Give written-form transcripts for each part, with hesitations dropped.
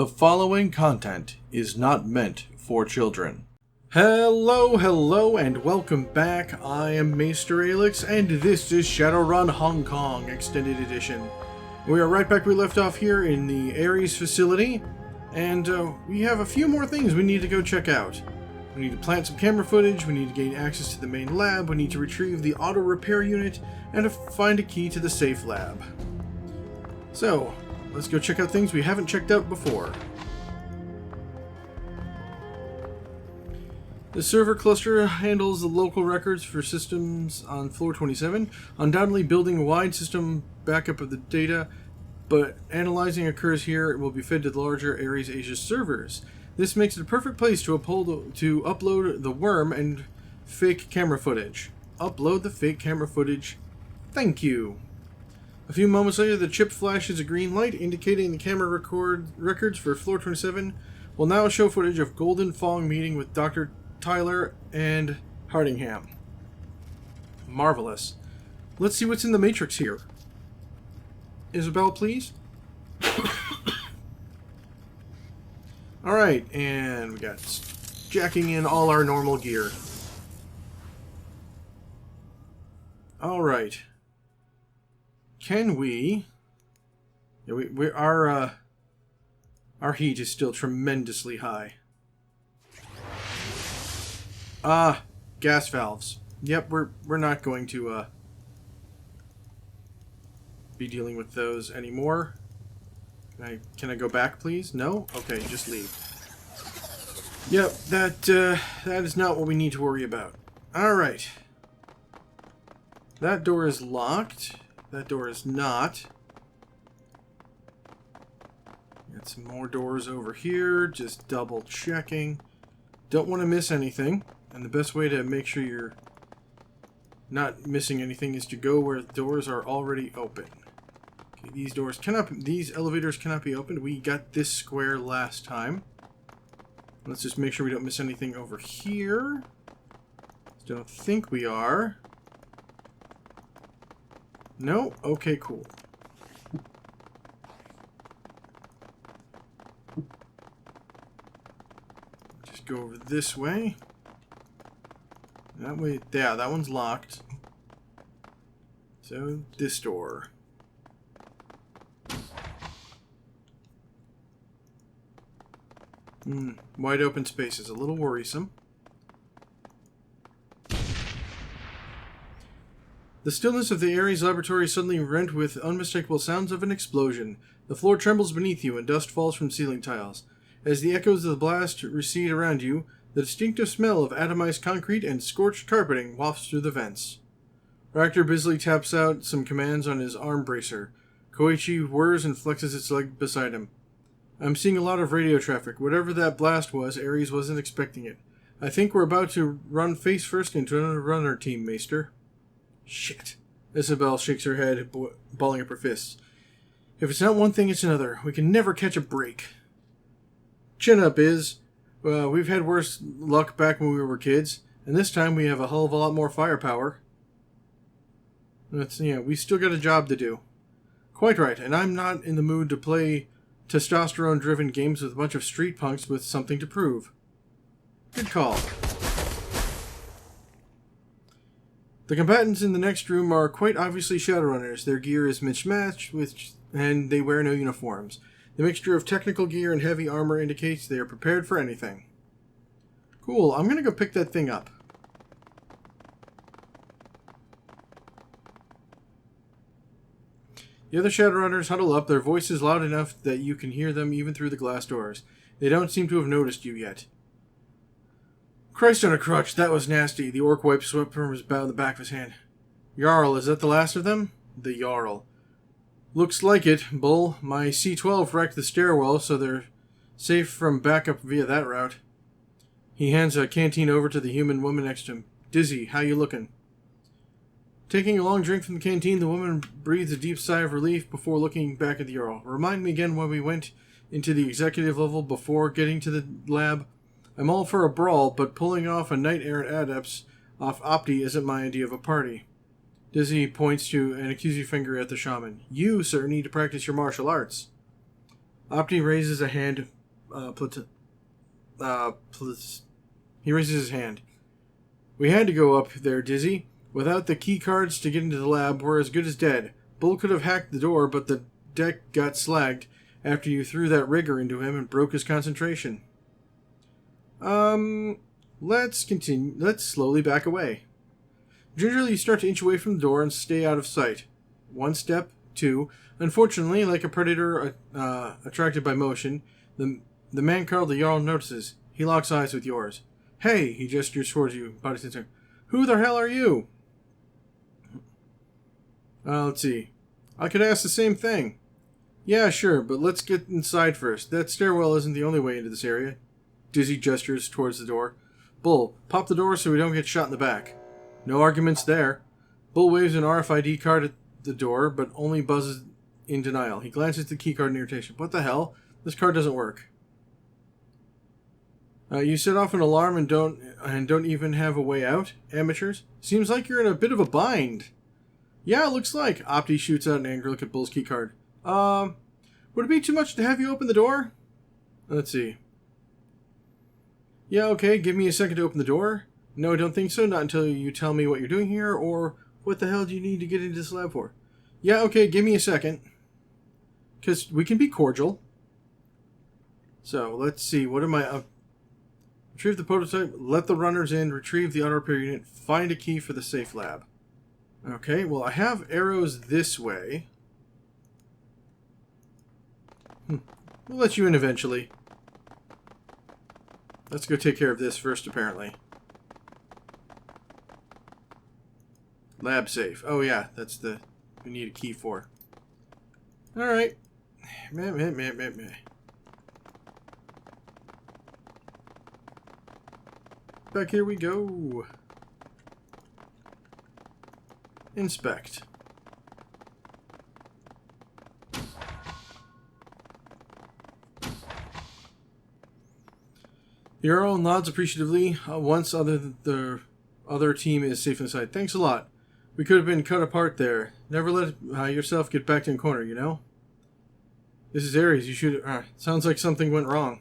The following content is not meant for children. Hello, and welcome back. I am Maester Aelix, and this is Shadowrun Hong Kong Extended Edition. We are right back where we left off here in the Ares facility, and we have a few more things we need to go check out. We need to plant some camera footage, we need to gain access to the main lab, we need to retrieve the auto repair unit, and to find a key to the safe lab. So, let's go check out things we haven't checked out before. The server cluster handles the local records for systems on floor 27, undoubtedly building a wide system backup of the data, but analyzing occurs here. It will be fed to the larger Ares Asia servers. This makes it a perfect place to upload the worm and fake camera footage. Upload the fake camera footage. Thank you. A few moments later, the chip flashes a green light, indicating the camera records for floor 27 will now show footage of Golden Fong meeting with Dr. Tyler and Hardingham. Marvelous. Let's see what's in the Matrix here. Isabel, please. Alright, and we got jacking in all our normal gear. Alright. Can we... Yeah, our heat is still tremendously high. Gas valves. Yep, we're not going to be dealing with those anymore. Can I go back, please? No? Okay, just leave. Yep, that is not what we need to worry about. Alright. That door is locked. That door is not. Got some more doors over here. Just double checking. Don't want to miss anything. And the best way to make sure you're not missing anything is to go where the doors are already open. Okay, these elevators cannot be opened. We got this square last time. Let's just make sure we don't miss anything over here. Don't think we are. No? Okay, cool. Just go over this way. That way, yeah, that one's locked. So, this door. Wide open space is a little worrisome. The stillness of the Ares laboratory is suddenly rent with unmistakable sounds of an explosion. The floor trembles beneath you and dust falls from ceiling tiles. As the echoes of the blast recede around you, the distinctive smell of atomized concrete and scorched carpeting wafts through the vents. Reactor busily taps out some commands on his arm bracer. Koichi whirs and flexes its leg beside him. I'm seeing a lot of radio traffic. Whatever that blast was, Ares wasn't expecting it. I think we're about to run face first into another runner team, Maester. Shit. Isabel shakes her head, balling up her fists. If it's not one thing, it's another. We can never catch a break. Chin up, Iz. We've had worse luck back when we were kids, and this time we have a hell of a lot more firepower. We still got a job to do. Quite right, and I'm not in the mood to play testosterone-driven games with a bunch of street punks with something to prove. Good call. The combatants in the next room are quite obviously Shadowrunners. Their gear is mismatched, and they wear no uniforms. The mixture of technical gear and heavy armor indicates they are prepared for anything. Cool, I'm gonna go pick that thing up. The other Shadowrunners huddle up, their voices loud enough that you can hear them even through the glass doors. They don't seem to have noticed you yet. Christ on a crutch, that was nasty. The orc wipes sweat from his bow in the back of his hand. Jarl, is that the last of them? The Jarl. Looks like it, Bull. My C-12 wrecked the stairwell, so they're safe from backup via that route. He hands a canteen over to the human woman next to him. Dizzy, how you looking? Taking a long drink from the canteen, the woman breathes a deep sigh of relief before looking back at the Jarl. Remind me again when we went into the executive level before getting to the lab. I'm all for a brawl, but pulling off a knight-errant adepts off Opti isn't my idea of a party. Dizzy points to an accusing finger at the shaman. You, sir, need to practice your martial arts. Opti raises a hand. He raises his hand. We had to go up there, Dizzy. Without the key cards to get into the lab, we're as good as dead. Bull could have hacked the door, but the deck got slagged after you threw that rigger into him and broke his concentration. Let's continue. Let's slowly back away. Gingerly, you start to inch away from the door and stay out of sight. 1 step, 2. Unfortunately, like a predator attracted by motion, the man called the Jarl notices. He locks eyes with yours. Hey, he gestures towards you, body sensor. Who the hell are you? Let's see. I could ask the same thing. Yeah, sure, but let's get inside first. That stairwell isn't the only way into this area. Dizzy gestures towards the door. Bull, pop the door so we don't get shot in the back. No arguments there. Bull waves an RFID card at the door, but only buzzes in denial. He glances at the keycard in irritation. What the hell? This card doesn't work. You set off an alarm and don't even have a way out? Amateurs? Seems like you're in a bit of a bind. Yeah, it looks like. Opti shoots out an angry look at Bull's keycard. Would it be too much to have you open the door? Let's see. Yeah, okay, give me a second to open the door. No, I don't think so, not until you tell me what you're doing here, or what the hell do you need to get into this lab for? Yeah, okay, give me a second. Because we can be cordial. So, let's see, what am I... retrieve the prototype, let the runners in, retrieve the auto repair unit, find a key for the safe lab. Okay, well, I have arrows this way. We'll let you in eventually. Let's go take care of this first, apparently. Lab safe. Oh, yeah, that's the... we need a key for. Alright. Back here we go. Inspect. The Earl nods appreciatively once the other team is safe inside. Thanks a lot. We could have been cut apart there. Never let yourself get backed in a corner, you know? This is Ares. You should... sounds like something went wrong.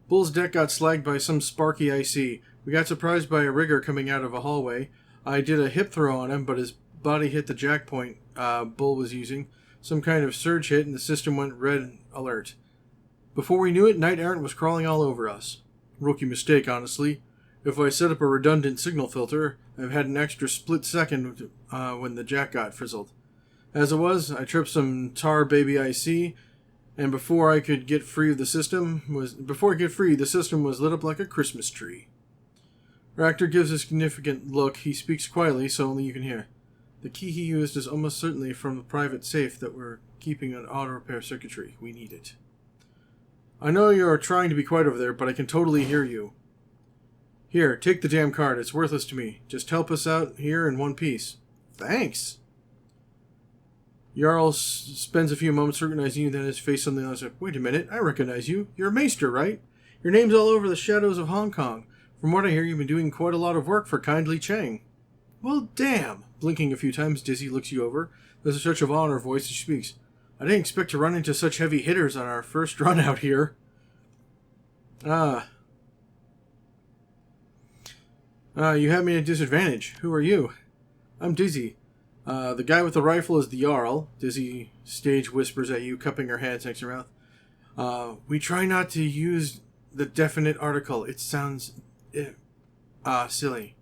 Bull's deck got slagged by some sparky IC. We got surprised by a rigger coming out of a hallway. I did a hip throw on him, but his body hit the jack point Bull was using. Some kind of surge hit, and the system went red alert. Before we knew it, Knight Errant was crawling all over us. Rookie mistake, honestly. If I set up a redundant signal filter, I've had an extra split second when the jack got frizzled. As it was, I tripped some tar baby IC, and before I could get free, the system was lit up like a Christmas tree. Reactor gives a significant look. He speaks quietly, so only you can hear. The key he used is almost certainly from the private safe that we're keeping on auto repair circuitry. We need it. I know you're trying to be quiet over there, but I can totally hear you. Here, take the damn card. It's worthless to me. Just help us out here in one piece. Thanks. Jarl spends a few moments scrutinizing you, then his face suddenly lights up. Wait a minute, I recognize you. You're a Maester, right? Your name's all over the shadows of Hong Kong. From what I hear, you've been doing quite a lot of work for Kindly Chang. Well, damn. Blinking a few times, Dizzy looks you over. There's a touch of awe in her voice as she speaks. I didn't expect to run into such heavy hitters on our first run out here. You have me at a disadvantage. Who are you? I'm Dizzy. The guy with the rifle is the Jarl. Dizzy stage whispers at you, cupping her hands next to her mouth. We try not to use the definite article. It sounds silly.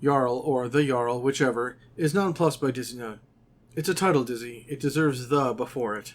Jarl, or the Jarl, whichever, is nonplussed by Dizzy. No. It's a title, Dizzy. It deserves the before it.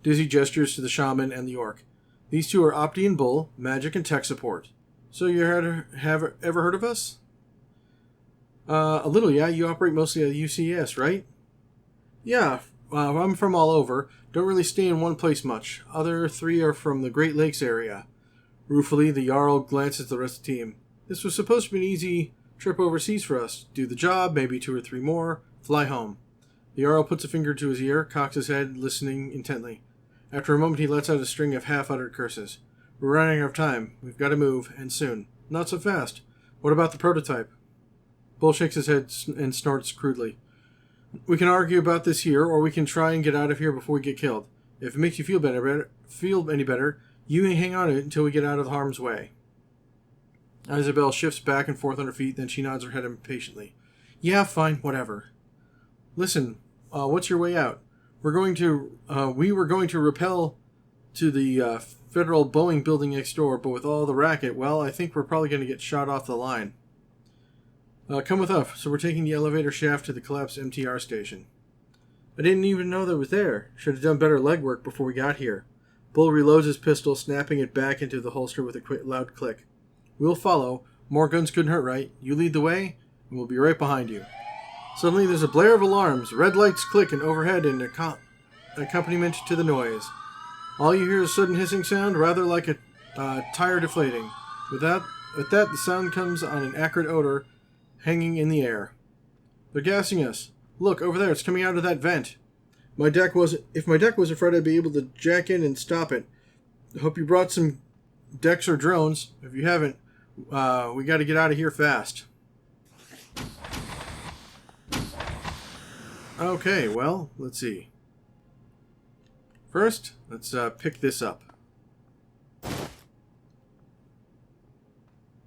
Dizzy gestures to the shaman and the orc. These two are Opti and Bull, magic and tech support. So you have ever heard of us? A little, yeah. You operate mostly at UCS, right? Yeah, I'm from all over. Don't really stay in one place much. Other three are from the Great Lakes area. Ruefully, the Jarl glances at the rest of the team. This was supposed to be an easy trip overseas for us. Do the job, maybe 2 or 3 more, fly home. The Jarl puts a finger to his ear, cocks his head, listening intently. After a moment, he lets out a string of half-uttered curses. We're running out of time. We've got to move, and soon. Not so fast. What about the prototype? Bull shakes his head and snorts crudely. We can argue about this here, or we can try and get out of here before we get killed. If it makes you feel any better, you can hang on to it until we get out of harm's way. Isabel shifts back and forth on her feet, then she nods her head impatiently. Yeah, fine, whatever. Listen, what's your way out? We were going to rappel to the Federal Boeing building next door, but with all the racket, well, I think we're probably going to get shot off the line. Come with us. So we're taking the elevator shaft to the collapsed MTR station. I didn't even know that was there. Should have done better legwork before we got here. Bull reloads his pistol, snapping it back into the holster with a loud click. We'll follow. More guns couldn't hurt, right? You lead the way, and we'll be right behind you. Suddenly there's a blare of alarms. Red lights click and overhead in accompaniment to the noise. All you hear is a sudden hissing sound, rather like a tire deflating. With that, the sound comes on an acrid odor hanging in the air. They're gassing us. Look, over there, it's coming out of that vent. If my deck was afraid, I'd be able to jack in and stop it. I hope you brought some decks or drones. If you haven't, we got to get out of here fast. Okay, well, let's see. First, let's pick this up.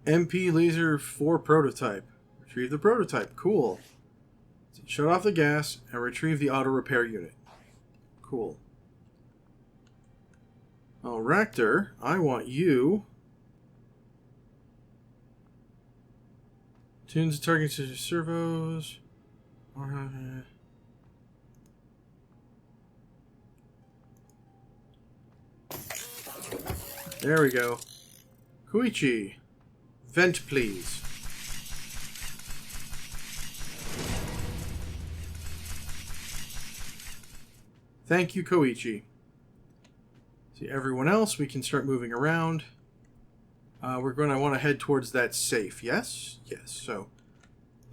MP Laser 4 prototype. Retrieve the prototype. Cool. Shut off the gas and retrieve the auto repair unit. Cool. Oh, Ractor, I want you. Tunes the target to servos. There we go. Koichi, vent please. Thank you, Koichi. See, everyone else, we can start moving around. We're going to want to head towards that safe. Yes? Yes. So,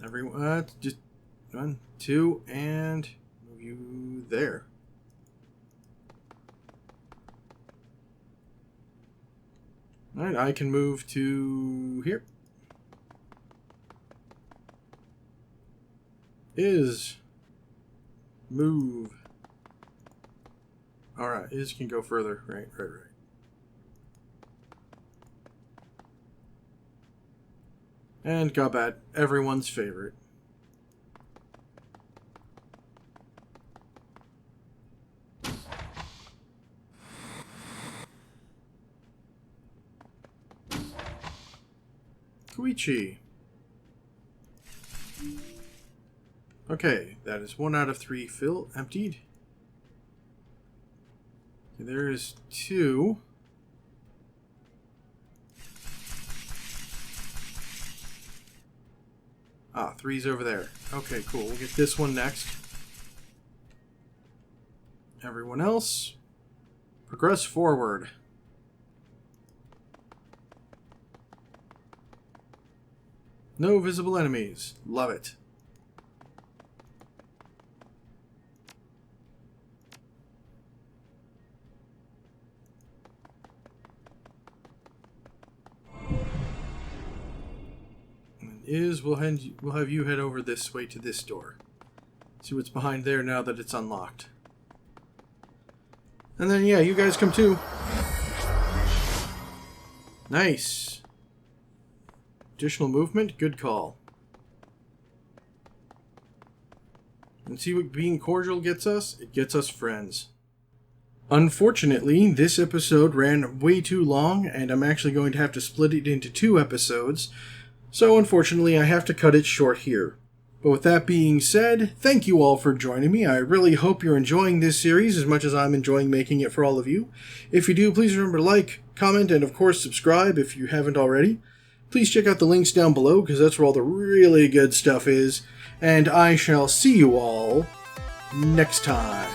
everyone, just 1, 2, and move you there. Alright, I can move to here. Move. Alright, Iz can go further. Right. And Gobat, everyone's favorite. Koichi. Okay, that is 1 out of 3 emptied. There is 2. Ah, 3's over there. Okay, cool. We'll get this one next. Everyone else, progress forward. No visible enemies. Love it. We'll have you head over this way to this door. See what's behind there now that it's unlocked. And then, yeah, you guys come too. Nice. Additional movement, good call. And see what being cordial gets us? It gets us friends. Unfortunately, this episode ran way too long, and I'm actually going to have to split it into 2 episodes. So unfortunately, I have to cut it short here. But with that being said, thank you all for joining me. I really hope you're enjoying this series as much as I'm enjoying making it for all of you. If you do, please remember to like, comment, and of course subscribe if you haven't already. Please check out the links down below because that's where all the really good stuff is. And I shall see you all next time.